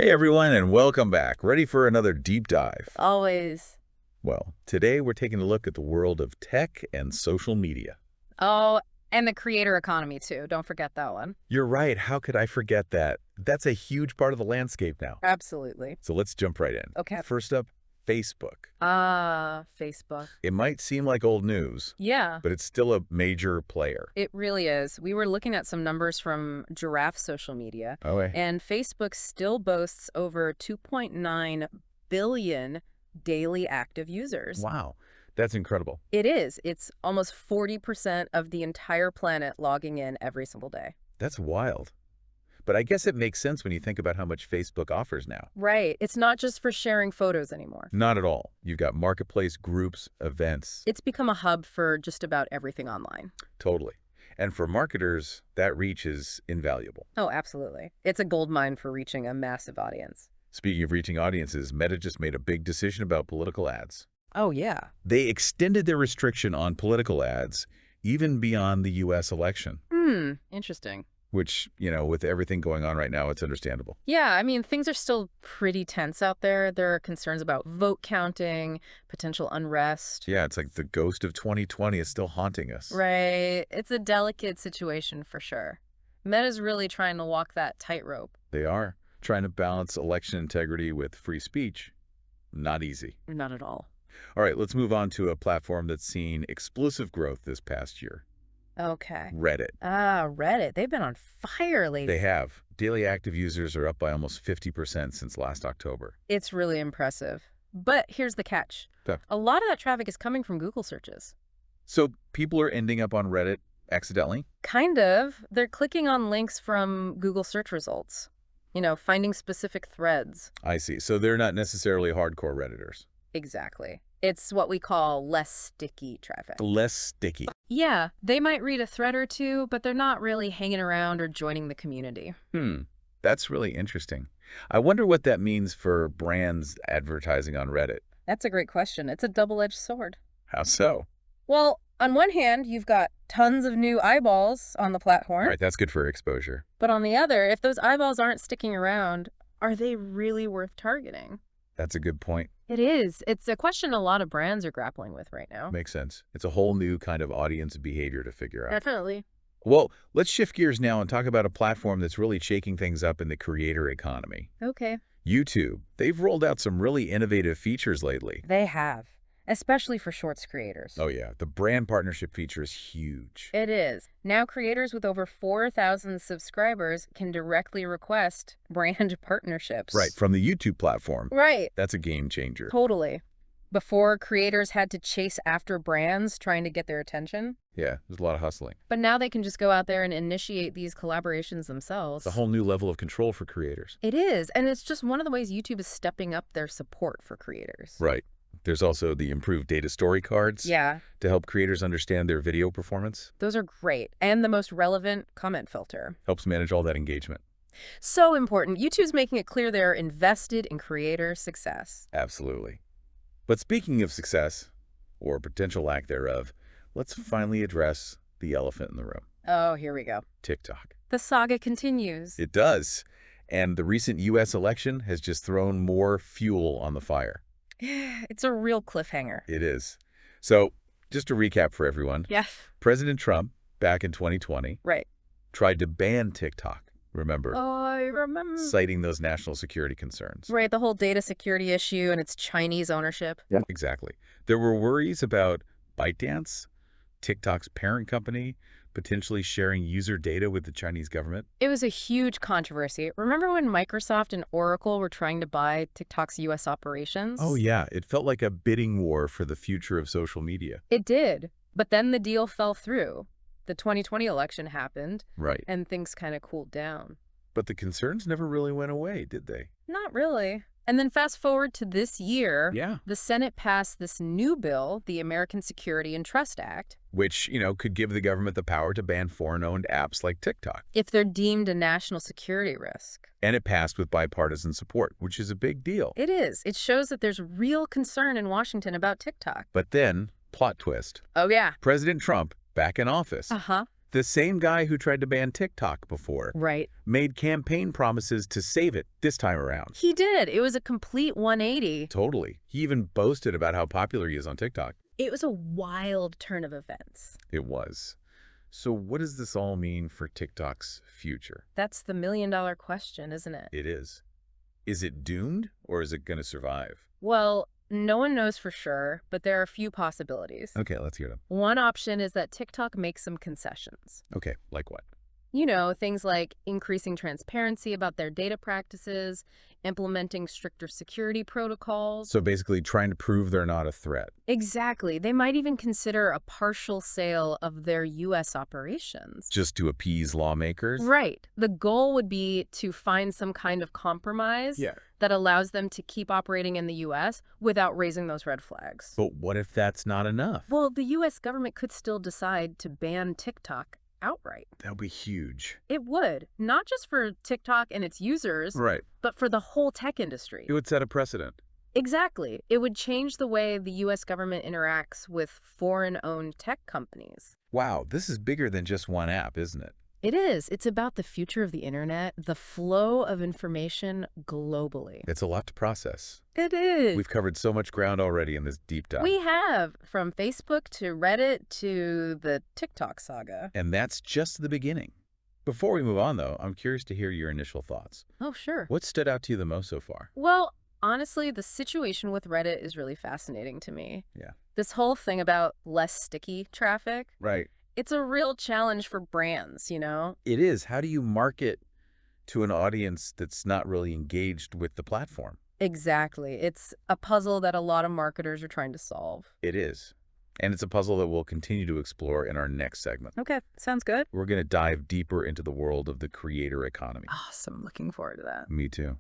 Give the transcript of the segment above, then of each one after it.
Hey everyone, and welcome back. Ready for another deep dive? Always. Well, today we're taking a look at the world of tech and social media. Oh, and the creator economy too. Don't forget that one. You're right, how could I forget that? That's a huge part of the landscape now. Absolutely. So let's jump right in. Okay. First up, Facebook. Facebook. It might seem like old news, Yeah, but it's still a major player. it really is. We were looking at some numbers from Giraffe Social Media, Oh, wait. and Facebook still boasts over 2.9 billion daily active users. Wow, that's incredible. It is. It's almost 40% of the entire planet logging in every single day. That's wild. But I guess it makes sense when you think about how much Facebook offers now. Right. It's not just for sharing photos anymore. Not at all. You've got marketplace, groups, events. It's become a hub for just about everything online. Totally. And for marketers, that reach is invaluable. Oh, absolutely. It's a goldmine for reaching a massive audience. Speaking of reaching audiences, Meta just made a big decision about political ads. Oh, yeah. They extended their restriction on political ads even beyond the U.S. election, Interesting. which, with everything going on right now, it's understandable. Yeah, I mean, things are still pretty tense out there. There are concerns about vote counting, potential unrest. Yeah, it's like the ghost of 2020 is still haunting us. Right. It's a delicate situation for sure. Meta's really trying to walk that tightrope. They are trying to balance election integrity with free speech. Not easy. Not at all. All right, let's move on to a platform that's seen explosive growth this past year. Okay. Reddit. Reddit. They've been on fire lately. They have. Daily active users are up by almost 50% since last October. It's really impressive. But here's the catch. Yeah. A lot of that traffic is coming from Google searches. So people are ending up on Reddit accidentally? Kind of. They're clicking on links from Google search results. Finding specific threads. I see. So they're not necessarily hardcore Redditors. Exactly. It's what we call less sticky traffic. Less sticky. Yeah, they might read a thread or two, but they're not really hanging around or joining the community. That's really interesting. I wonder what that means for brands advertising on Reddit. That's a great question. It's a double-edged sword. How so? Well, on one hand, you've got tons of new eyeballs on the platform. All right, that's good for exposure. But on the other, if those eyeballs aren't sticking around, are they really worth targeting? That's a good point. It is. It's a question a lot of brands are grappling with right now. Makes sense. It's a whole new kind of audience behavior to figure out. Definitely. Well, let's shift gears now and talk about a platform that's really shaking things up in the creator economy. Okay. YouTube. They've rolled out some really innovative features lately. They have, especially for Shorts creators. Oh yeah, the brand partnership feature is huge. It is. Now creators with over 4,000 subscribers can directly request brand partnerships. Right, from the YouTube platform. Right. That's a game changer. Totally. Before, creators had to chase after brands trying to get their attention. Yeah, there's a lot of hustling. But now they can just go out there and initiate these collaborations themselves. It's a whole new level of control for creators. It is. And it's just one of the ways YouTube is stepping up their support for creators. Right. There's also the improved data story cards. Yeah. To help creators understand their video performance. Those are great. And the most relevant comment filter. Helps manage all that engagement. So important. YouTube's making it clear they're invested in creator success. Absolutely. But speaking of success, or potential lack thereof, let's finally address the elephant in the room. Oh, here we go. TikTok. The saga continues. It does. And the recent U.S. election has just thrown more fuel on the fire. It's a real cliffhanger. It is. So, just to recap for everyone. Yes. President Trump, back in 2020, Right. tried to ban TikTok, remember? I remember. Citing those national security concerns. Right, the whole data security issue and its Chinese ownership. Yeah. Exactly. There were worries about ByteDance, TikTok's parent company, potentially sharing user data with the Chinese government. It was a huge controversy. Remember when Microsoft and Oracle were trying to buy TikTok's U.S. operations? Oh, yeah. It felt like a bidding war for the future of social media. It did. But then the deal fell through. The 2020 election happened. Right. And things kind of cooled down. But the concerns never really went away, did they? Not really. And then fast forward to this year, Yeah. the Senate passed this new bill, the American Security and Trust Act, Which, could give the government the power to ban foreign-owned apps like TikTok. if they're deemed a national security risk. And it passed with bipartisan support, which is a big deal. It is. It shows that there's real concern in Washington about TikTok. But then, plot twist, Oh, yeah. President Trump, back in office, Uh-huh. The same guy who tried to ban TikTok before Right. made campaign promises to save it this time around. He did. It was a complete 180. Totally. He even boasted about how popular he is on TikTok. It was a wild turn of events. It was. So what does this all mean for TikTok's future? That's the million-dollar question, isn't it? It is. Is it doomed or is it going to survive? Well, no one knows for sure, but there are a few possibilities. Okay, let's hear them. One option is that TikTok makes some concessions. Okay, like what? You know, things like increasing transparency about their data practices, implementing stricter security protocols. So basically trying to prove they're not a threat. Exactly. They might even consider a partial sale of their U.S. operations. Just to appease lawmakers? Right. The goal would be to find some kind of compromise that allows them to keep operating in the U.S. without raising those red flags. But what if that's not enough? Well, the U.S. government could still decide to ban TikTok outright. That would be huge. It would, not just for TikTok and its users, Right. but for the whole tech industry. It would set a precedent. Exactly. It would change the way the U.S. government interacts with foreign-owned tech companies. Wow, this is bigger than just one app, isn't it? It is. It's about the future of the internet, the flow of information globally. It's a lot to process. It is. We've covered so much ground already in this deep dive. We have, from Facebook to Reddit to the TikTok saga. And that's just the beginning. Before we move on, though, I'm curious to hear your initial thoughts. Oh, sure. What stood out to you the most so far? Well, honestly, the situation with Reddit is really fascinating to me. Yeah. This whole thing about less sticky traffic. Right. It's a real challenge for brands, you know? It is. How do you market to an audience that's not really engaged with the platform? Exactly. It's a puzzle that a lot of marketers are trying to solve. It is. And it's a puzzle that we'll continue to explore in our next segment. Okay, sounds good. We're going to dive deeper into the world of the creator economy. Awesome. Looking forward to that. Me too.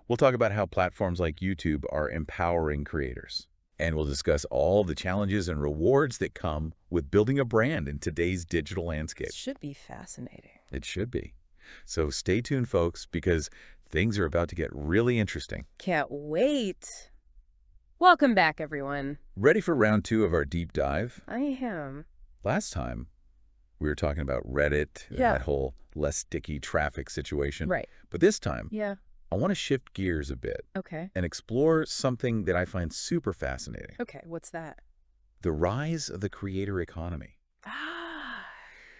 We'll talk about how platforms like YouTube are empowering creators. And we'll discuss all the challenges and rewards that come with building a brand in today's digital landscape. It should be fascinating. It should be. So stay tuned, folks, because things are about to get really interesting. Can't wait. Welcome back, everyone. Ready for round 2 of our deep dive? I am. Last time, we were talking about Reddit, and that whole less sticky traffic situation. Right. But this time, Yeah. I want to shift gears a bit Okay. and explore something that I find super fascinating. Okay, what's that? The rise of the creator economy. Ah.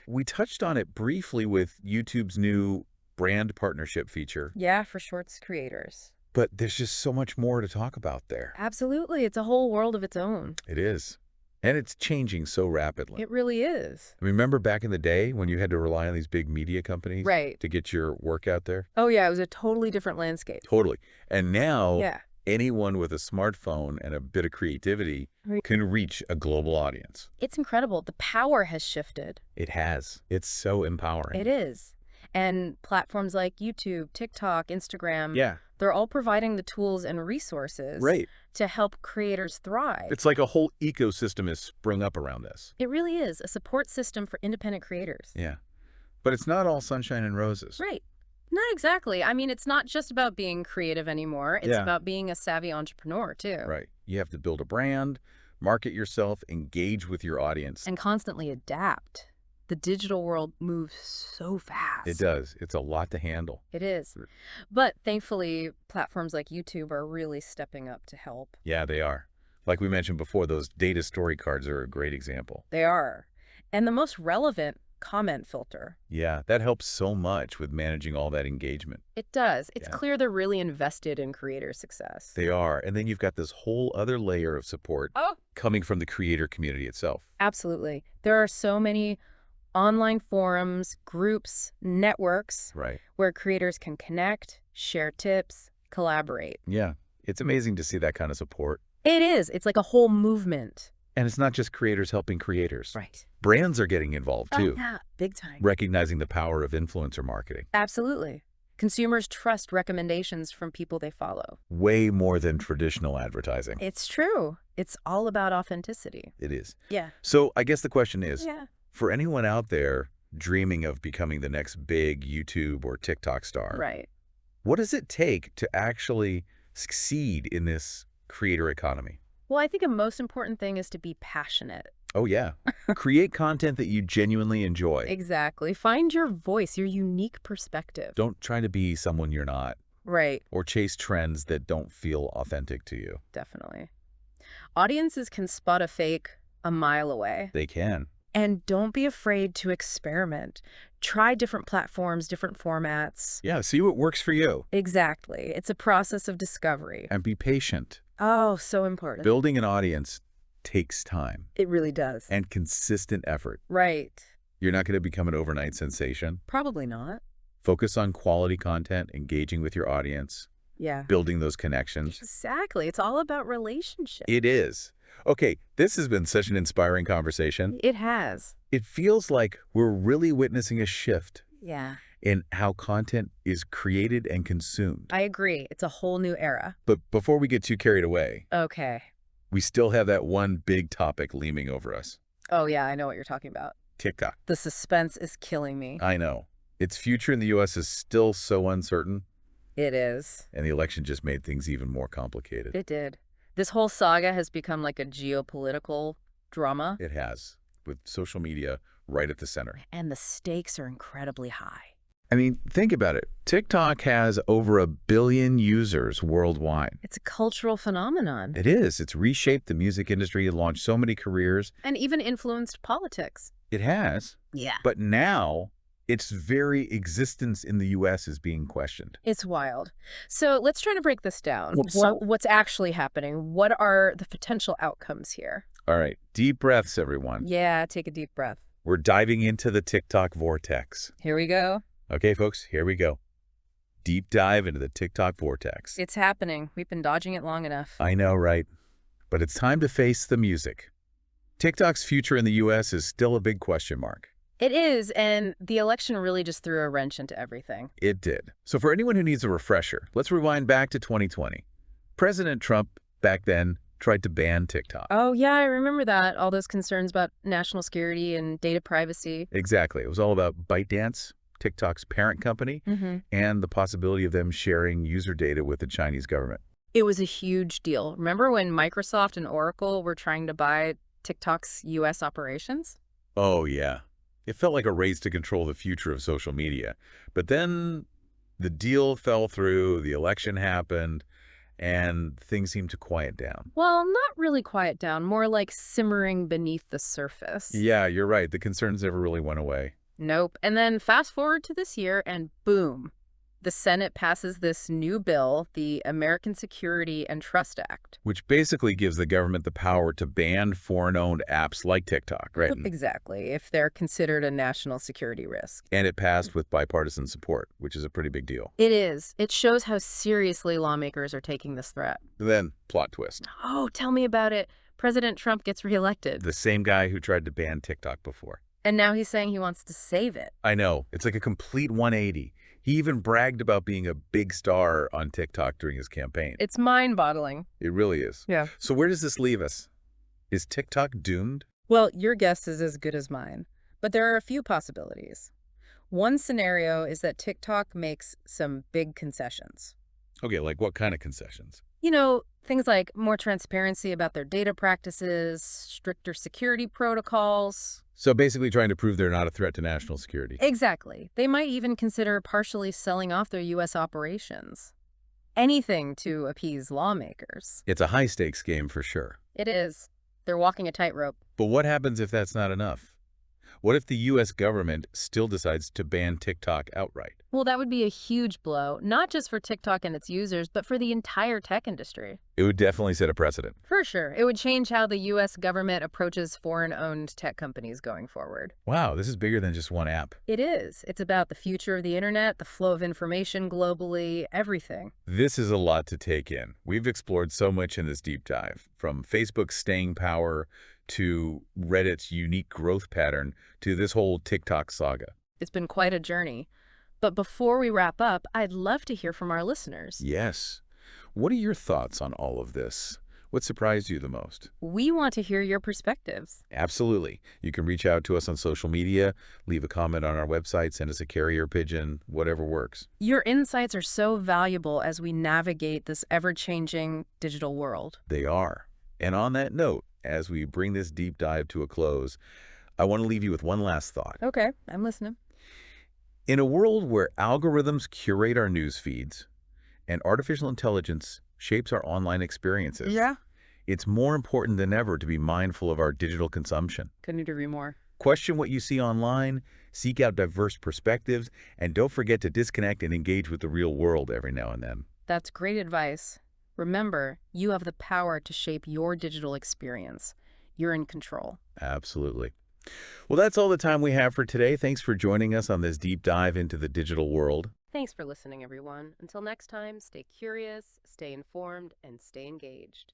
We touched on it briefly with YouTube's new brand partnership feature, Yeah, for Shorts creators. but there's just so much more to talk about there. Absolutely. It's a whole world of its own. It is. And it's changing so rapidly. It really is. Remember back in the day when you had to rely on these big media companies Right. to get your work out there? Oh, yeah, it was a totally different landscape. Totally. And now Yeah. anyone with a smartphone and a bit of creativity Right. can reach a global audience. It's incredible. The power has shifted. It has. It's so empowering. It is. And platforms like YouTube, TikTok, Instagram, Yeah. they're all providing the tools and resources Right. to help creators thrive. It's like a whole ecosystem has sprung up around this. It really is a support system for independent creators. Yeah. But it's not all sunshine and roses. Right. Not exactly. I mean, it's not just about being creative anymore. It's Yeah. about being a savvy entrepreneur, too. Right. You have to build a brand, market yourself, engage with your audience. And constantly adapt. The digital world moves so fast. It does. It's a lot to handle. It is. But thankfully, platforms like YouTube are really stepping up to help. Yeah, they are. Like we mentioned before, those data story cards are a great example. They are. And the most relevant, comment filter. Yeah, that helps so much with managing all that engagement. It does. It's Yeah. clear they're really invested in creator success. They are. And then you've got this whole other layer of support Oh, coming from the creator community itself. absolutely. There are so many online forums, groups, networks Right. where creators can connect, share tips, collaborate. Yeah. It's amazing to see that kind of support. It is. It's like a whole movement. And it's not just creators helping creators. Right. Brands are getting involved too, Yeah, big time. recognizing the power of influencer marketing. Absolutely. Consumers trust recommendations from people they follow. Way more than traditional advertising. It's true. It's all about authenticity. It is. Yeah. So I guess the question is, Yeah. for anyone out there dreaming of becoming the next big YouTube or TikTok star, Right. what does it take to actually succeed in this creator economy? Well, I think a most important thing is to be passionate. Oh, yeah. Create content that you genuinely enjoy. Exactly. Find your voice, your unique perspective. Don't try to be someone you're not. Right. Or chase trends that don't feel authentic to you. Definitely. Audiences can spot a fake a mile away. They can. And don't be afraid to experiment. Try different platforms, different formats. Yeah, see what works for you. Exactly. It's a process of discovery. And be patient. Oh, so important. Building an audience takes time. It really does. And consistent effort. Right. You're not going to become an overnight sensation. Probably not. Focus on quality content, engaging with your audience. Yeah. Building those connections. Exactly. It's all about relationships. It is. Okay, this has been such an inspiring conversation. It has. It feels like we're really witnessing a shift Yeah. in how content is created and consumed. I agree. It's a whole new era. But before we get too carried away, Okay. we still have that one big topic looming over us. Oh, yeah, I know what you're talking about. TikTok. The suspense is killing me. I know. Its future in the U.S. is still so uncertain. It is. And the election just made things even more complicated. It did. This whole saga has become like a geopolitical drama. It has, with social media right at the center. And the stakes are incredibly high. I mean, think about it. TikTok has over 1 billion users worldwide. It's a cultural phenomenon. It is. It's reshaped the music industry, launched so many careers. And even influenced politics. It has. Yeah. But now, its very existence in the U.S. is being questioned. It's wild. So let's try to break this down. So- What's actually happening? What are the potential outcomes here? All right, deep breaths, everyone. Yeah, take a deep breath. We're diving into the TikTok vortex. Here we go. Okay, folks, here we go. Deep dive into the TikTok vortex. It's happening. We've been dodging it long enough. I know, right? But it's time to face the music. TikTok's future in the U.S. is still a big question mark. It is, and the election really just threw a wrench into everything. It did. So for anyone who needs a refresher, let's rewind back to 2020. President Trump, back then, tried to ban TikTok. Oh, yeah, I remember that. All those concerns about national security and data privacy. Exactly. It was all about ByteDance, TikTok's parent company, and the possibility of them sharing user data with the Chinese government. It was a huge deal. Remember when Microsoft and Oracle were trying to buy TikTok's U.S. operations? Oh, yeah. It felt like a race to control the future of social media. But then the deal fell through, the election happened, and things seemed to quiet down. Well, not really quiet down, more like simmering beneath the surface. Yeah, you're right. The concerns never really went away. Nope. And then fast forward to this year, and boom. The Senate passes this new bill, the American Security and Trust Act. Which basically gives the government the power to ban foreign-owned apps like TikTok, right? Exactly, if they're considered a national security risk. And it passed with bipartisan support, which is a pretty big deal. It is. It shows how seriously lawmakers are taking this threat. Then, plot twist. Oh, tell me about it. President Trump gets reelected. The same guy who tried to ban TikTok before. And now he's saying he wants to save it. I know. It's like a complete 180. He even bragged about being a big star on TikTok during his campaign. It's mind-boggling. It really is. Yeah. So where does this leave us? Is TikTok doomed? Well, your guess is as good as mine. But there are a few possibilities. One scenario is that TikTok makes some big concessions. Okay, like what kind of concessions? You know, things like more transparency about their data practices, stricter security protocols. So basically trying to prove they're not a threat to national security. Exactly. They might even consider partially selling off their U.S. operations. Anything to appease lawmakers. It's a high-stakes game for sure. It is. They're walking a tightrope. But what happens if that's not enough? What if the U.S. government still decides to ban TikTok outright? Well, that would be a huge blow, not just for TikTok and its users, but for the entire tech industry. It would definitely set a precedent. For sure. It would change how the U.S. government approaches foreign-owned tech companies going forward. Wow, this is bigger than just one app. It is. It's about the future of the internet, the flow of information globally, everything. This is a lot to take in. We've explored so much in this deep dive, from Facebook's staying power to Reddit's unique growth pattern to this whole TikTok saga. It's been quite a journey. But before we wrap up, I'd love to hear from our listeners. Yes. What are your thoughts on all of this? What surprised you the most? We want to hear your perspectives. Absolutely. You can reach out to us on social media, leave a comment on our website, send us a carrier pigeon, whatever works. Your insights are so valuable as we navigate this ever-changing digital world. They are. And on that note, as we bring this deep dive to a close, I want to leave you with one last thought. Okay, I'm listening. In a world where algorithms curate our news feeds and artificial intelligence shapes our online experiences, Yeah. it's more important than ever to be mindful of our digital consumption. Couldn't agree more. Question what you see online, seek out diverse perspectives, and don't forget to disconnect and engage with the real world every now and then. That's great advice. Remember, you have the power to shape your digital experience. You're in control. Absolutely. Well, that's all the time we have for today. Thanks for joining us on this deep dive into the digital world. Thanks for listening, everyone. Until next time, stay curious, stay informed, and stay engaged.